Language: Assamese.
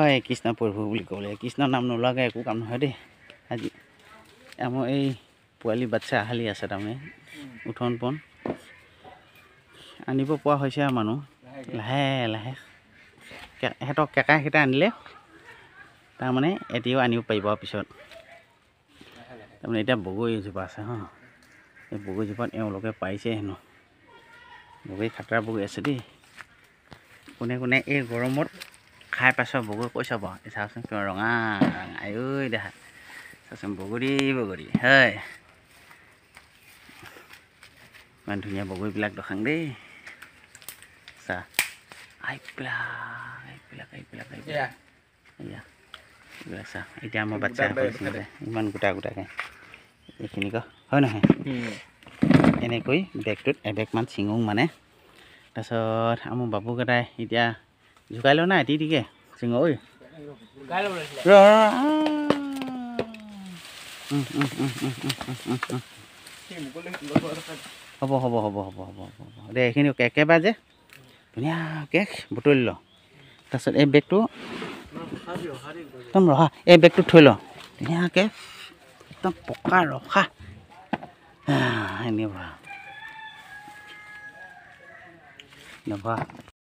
হয় কৃষ্ণ প্ৰভু বুলি ক'ব লাগে কৃষ্ণৰ নাম নোলোৱাকৈ একো কাম নহয় দেই আজি আমাৰ এই পোৱালি বাচ্চা হালি আছে তাৰমানে উঠন পন আনিব পৰা হৈছে আৰু মানুহ লাহে লাহে সিহঁতক কেঁকাকেইটা আনিলে তাৰমানে এতিয়াও আনিব পাৰিব আৰু পিছত তাৰমানে এতিয়া বগৰী এজোপা আছে হা এই বগৰীজোপাত এওঁলোকে পাৰিছে হেনো বগৰী খাতৰা বগৰী আছে দেই কোনে কোনে এই গৰমত খাই পাইছ বগৰী কৈ চাব এই চাওকচোন কিয় ৰঙা ৰঙা ঐ দেখা চাওকচোন বগৰী বগৰী হয় ইমান ধুনীয়া বগৰীবিলাক দখাং দেই চা এইবিলাক চা এতিয়া আমাৰ বাচ্চাসকলে চিন্তা ইমান গোটা গোটাকৈ এইখিনি ক হয় নহয় এনেকৈ বেগটোত এবেগমান চিঙো মানে তাৰপিছত আমাৰ বাবুকেইটাই এতিয়া জোকাই লওঁ নাই তিতিকে চিঙো ঐ হ'ব হ'ব হ'ব হ'ব হ'ব হ'ব দে এইখিনি একেবাৰে যে ধুনীয়াকৈ বুটলি ল তাৰপিছত এই বেগটো একদম ৰখা এই বেগটো থৈ ল ধুনীয়াকৈ একদম পকা ৰখা এনেকুৱা নভা